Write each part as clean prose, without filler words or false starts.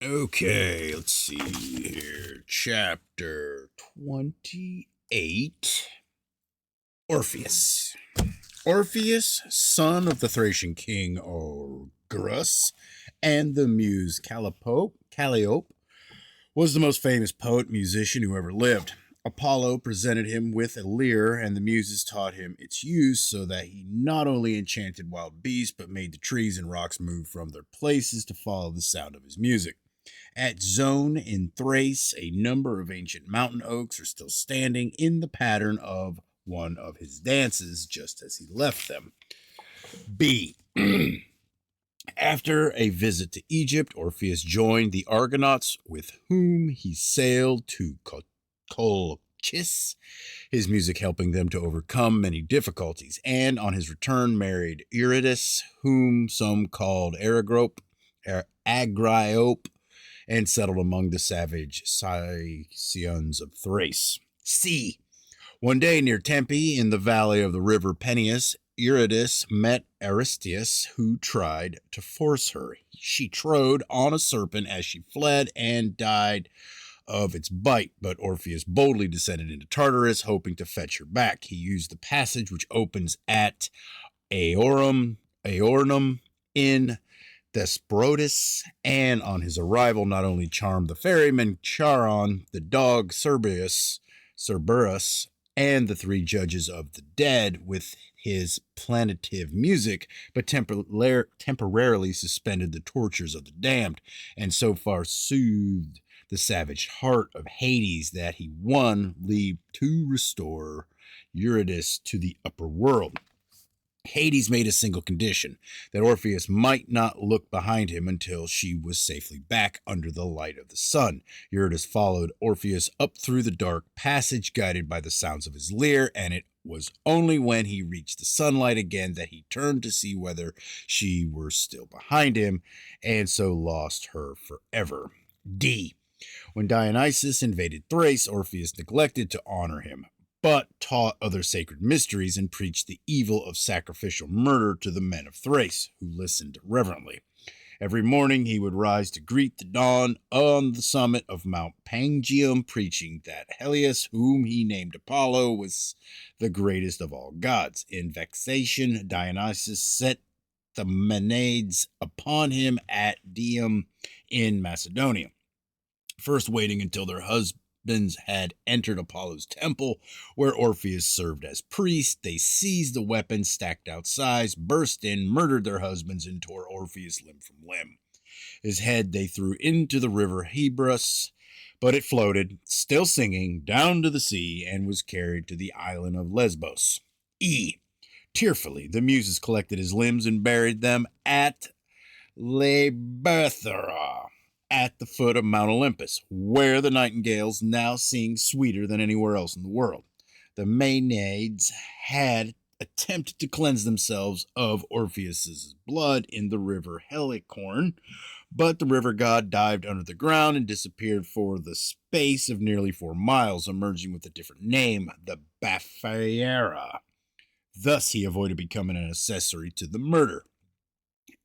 Okay, let's see here. Chapter 28. Orpheus. Orpheus, son of the Thracian king Orpheus and the muse Calliope, was the most famous poet musician who ever lived. Apollo presented him with a lyre, and the muses taught him its use so that he not only enchanted wild beasts, but made the trees and rocks move from their places to follow the sound of his music. At Zone in Thrace, a number of ancient mountain oaks are still standing in the pattern of one of his dances, just as he left them. B. After a visit to Egypt, Orpheus joined the Argonauts, with whom he sailed to Colchis, his music helping them to overcome many difficulties, and on his return married Eurydice, whom some called Agriope, and settled among the savage Scythians of Thrace. C. One day near Tempe, in the valley of the river Peneus, Eurydice met Aristeus, who tried to force her. She trod on a serpent as she fled and died of its bite, but Orpheus boldly descended into Tartarus, hoping to fetch her back. He used the passage which opens at Aornum in Thesprotis, and on his arrival not only charmed the ferryman Charon, the dog Cerberus, and the three judges of the dead with his plaintive music, but temporarily suspended the tortures of the damned, and so far soothed the savage heart of Hades that he won leave to restore Eurydice to the upper world. Hades made a single condition, that Orpheus might not look behind him until she was safely back under the light of the sun. Eurydice followed Orpheus up through the dark passage, guided by the sounds of his lyre, and it was only when he reached the sunlight again that he turned to see whether she were still behind him, and so lost her forever. D. When Dionysus invaded Thrace, Orpheus neglected to honor him, but taught other sacred mysteries and preached the evil of sacrificial murder to the men of Thrace, who listened reverently. Every morning he would rise to greet the dawn on the summit of Mount Pangaeum, preaching that Helios, whom he named Apollo, was the greatest of all gods. In vexation, Dionysus set the Menades upon him at Dium in Macedonia, first waiting until their husbands had entered Apollo's temple, where Orpheus served as priest. They seized the weapons stacked outside, burst in, murdered their husbands, and tore Orpheus limb from limb. His head they threw into the river Hebrus, but it floated, still singing, down to the sea, and was carried to the island of Lesbos. E. Tearfully, the muses collected his limbs and buried them at Laberthera, at the foot of Mount Olympus, where the nightingales now sing sweeter than anywhere else in the world. The Maenades had attempted to cleanse themselves of Orpheus's blood in the river Helicorn, but the river god dived under the ground and disappeared for the space of nearly 4 miles, emerging with a different name, the Bacchae. Thus he avoided becoming an accessory to the murder.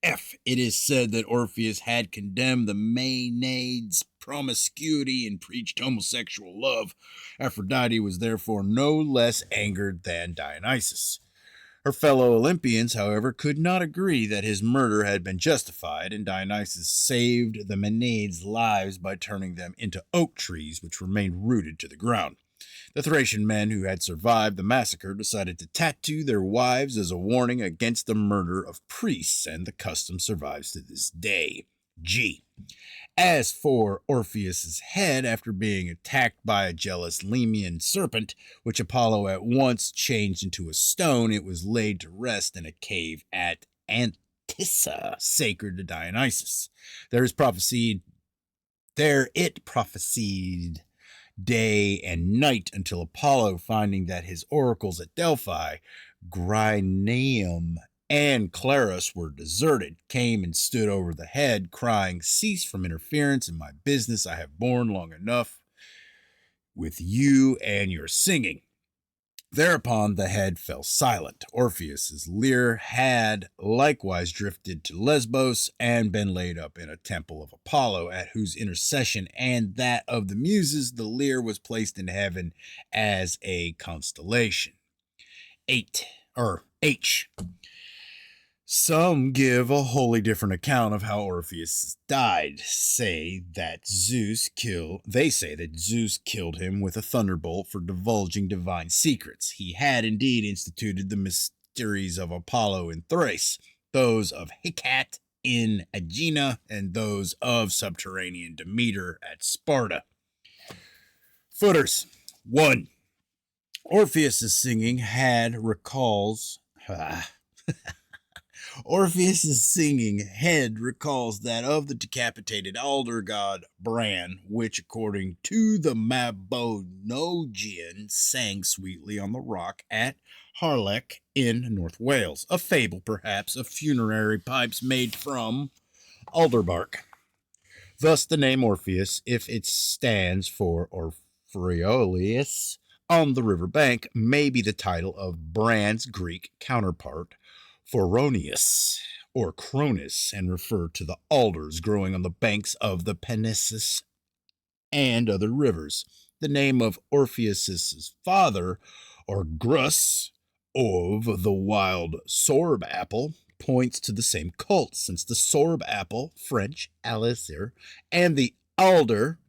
F. It is said that Orpheus had condemned the Maenades' promiscuity and preached homosexual love. Aphrodite was therefore no less angered than Dionysus. Her fellow Olympians, however, could not agree that his murder had been justified, and Dionysus saved the Maenades' lives by turning them into oak trees, which remained rooted to the ground. The Thracian men who had survived the massacre decided to tattoo their wives as a warning against the murder of priests, and the custom survives to this day. G. As for Orpheus's head, after being attacked by a jealous Lemnian serpent, which Apollo at once changed into a stone, it was laid to rest in a cave at Antissa, sacred to Dionysus. There it prophesied day and night until Apollo, finding that his oracles at Delphi, Gryneum and Clarus, were deserted, came and stood over the head, crying, "Cease from interference in my business. I have borne long enough with you and your singing." Thereupon the head fell silent. Orpheus's lyre had likewise drifted to Lesbos and been laid up in a temple of Apollo, at whose intercession and that of the Muses the lyre was placed in heaven as a constellation. 8 or H. Some give a wholly different account of how Orpheus died. They say that Zeus killed him with a thunderbolt for divulging divine secrets. He had indeed instituted the mysteries of Apollo in Thrace, those of Hecate in Aegina, and those of subterranean Demeter at Sparta. Footers. 1. Orpheus's singing head recalls that of the decapitated alder god Bran, which, according to the Mabinogion, sang sweetly on the rock at Harlech in North Wales. A fable, perhaps, of funerary pipes made from alder bark. Thus the name Orpheus, if it stands for Orpheus on the river bank, may be the title of Bran's Greek counterpart, Phoronius or Cronus, and refer to the alders growing on the banks of the Peneus and other rivers. The name of Orpheus's father, Orgrus, of the wild sorb apple, points to the same cult, since the sorb apple, French, alisir, and the alder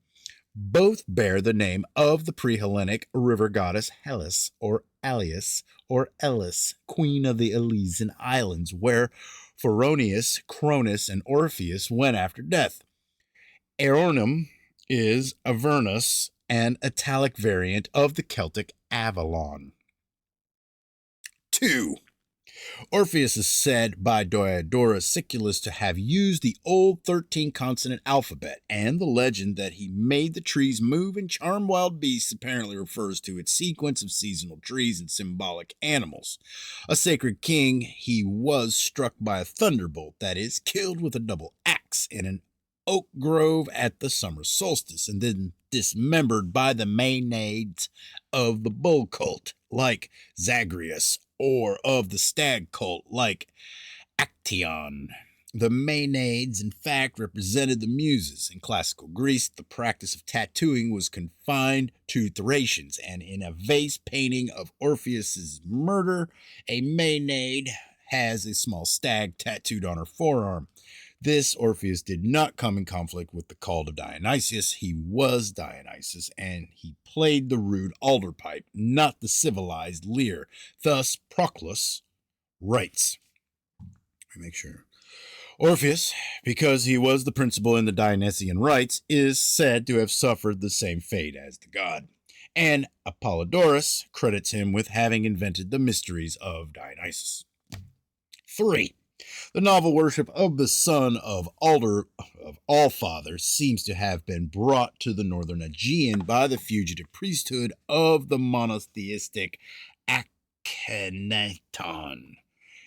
both bear the name of the pre-Hellenic river goddess Hellas, or Alias, or Elis, queen of the Elysian Islands, where Phoronius, Cronus, and Orpheus went after death. Aeronum is Avernus, an Italic variant of the Celtic Avalon. 2. Orpheus is said by Diodorus Siculus to have used the old 13-consonant alphabet, and the legend that he made the trees move and charm wild beasts apparently refers to its sequence of seasonal trees and symbolic animals. A sacred king, he was struck by a thunderbolt, that is, killed with a double axe in an oak grove at the summer solstice, and then dismembered by the Maenads of the bull cult, like Zagreus, or of the stag cult, like Actaeon. The Maenads, in fact, represented the Muses. In classical Greece, the practice of tattooing was confined to Thracians, and in a vase painting of Orpheus's murder, a Maenaid has a small stag tattooed on her forearm. This Orpheus did not come in conflict with the cult of Dionysius. He was Dionysus, and he played the rude alder pipe, not the civilized lyre. Thus, Proclus writes, make sure. Orpheus, because he was the principal in the Dionysian rites, is said to have suffered the same fate as the god. And Apollodorus credits him with having invented the mysteries of Dionysus. 3. The novel worship of the son of Allfather seems to have been brought to the northern Aegean by the fugitive priesthood of the monotheistic Akhenaton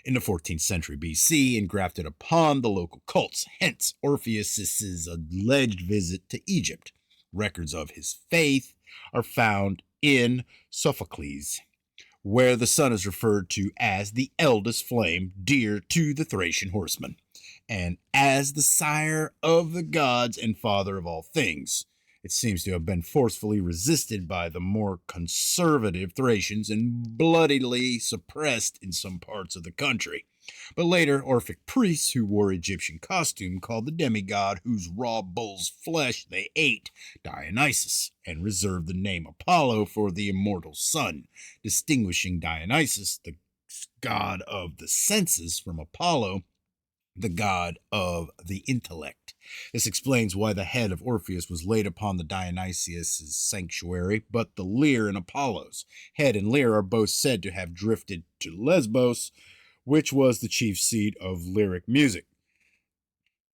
in the 14th century BC and grafted upon the local cults. Hence, Orpheus's alleged visit to Egypt. Records of his faith are found in Sophocles, where the sun is referred to as the eldest flame, dear to the Thracian horsemen, and as the sire of the gods and father of all things. It seems to have been forcefully resisted by the more conservative Thracians and bloodily suppressed in some parts of the country. But later, Orphic priests who wore Egyptian costume called the demigod whose raw bull's flesh they ate Dionysus, and reserved the name Apollo for the immortal sun, distinguishing Dionysus, the god of the senses, from Apollo, the god of the intellect. This explains why the head of Orpheus was laid upon the Dionysius' sanctuary, but the lyre and Apollo's head and lyre are both said to have drifted to Lesbos, which was the chief seat of lyric music.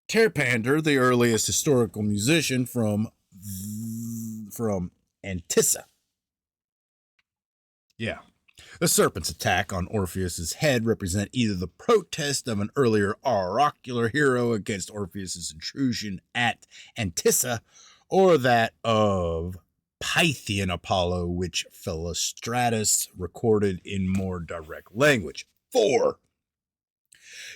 Terpander, the earliest historical musician from Antissa. The serpent's attack on Orpheus's head represent either the protest of an earlier oracular hero against Orpheus's intrusion at Antissa, or that of Pythian Apollo, which Philostratus recorded in more direct language. 4.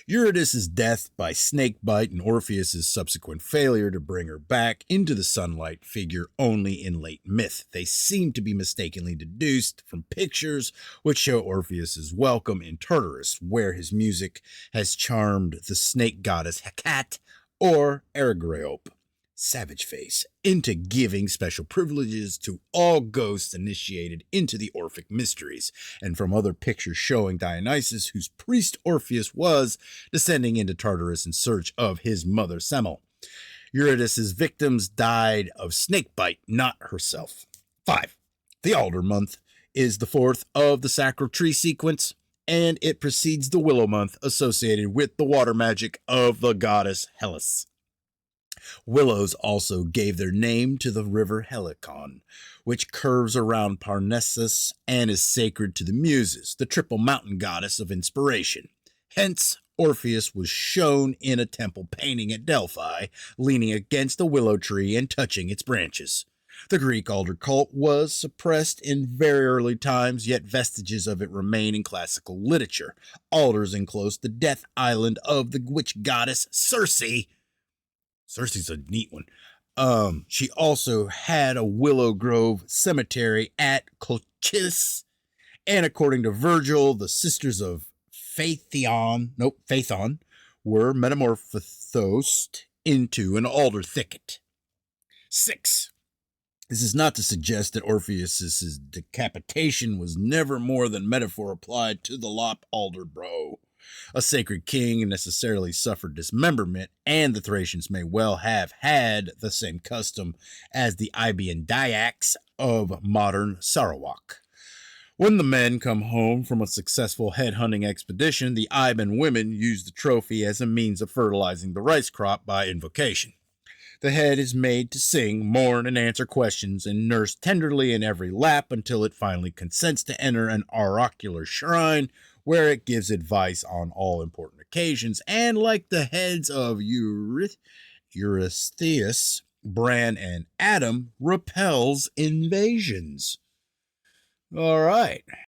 Eurydice's death by snakebite and Orpheus's subsequent failure to bring her back into the sunlight figure only in late myth. They seem to be mistakenly deduced from pictures which show Orpheus's welcome in Tartarus, where his music has charmed the snake goddess Hecate or Erigreope, Savage Face, into giving special privileges to all ghosts initiated into the Orphic mysteries, and from other pictures showing Dionysus, whose priest Orpheus was, descending into Tartarus in search of his mother Semele. Eurydice's victims died of snakebite, not herself. 5. The Alder month is the 4th of the sacral tree sequence, and it precedes the Willow month associated with the water magic of the goddess Hellas. Willows also gave their name to the river Helicon, which curves around Parnassus and is sacred to the Muses, the triple mountain goddess of inspiration. Hence, Orpheus was shown in a temple painting at Delphi, leaning against a willow tree and touching its branches. The Greek alder cult was suppressed in very early times, yet vestiges of it remain in classical literature. Alders enclose the death island of the witch goddess Circe. Circe's a neat one. She also had a willow grove cemetery at Colchis, and according to Virgil, the sisters of Phaethon were metamorphosed into an alder thicket. 6. This is not to suggest that Orpheus's decapitation was never more than metaphor applied to the lop alder bro. A sacred king necessarily suffered dismemberment, and the Thracians may well have had the same custom as the Ibean Dyaks of modern Sarawak. When the men come home from a successful head-hunting expedition, the Iban women use the trophy as a means of fertilizing the rice crop by invocation. The head is made to sing, mourn, and answer questions, and nursed tenderly in every lap until it finally consents to enter an oracular shrine, where it gives advice on all important occasions, and like the heads of Eurystheus, Bran, and Adam, repels invasions. All right.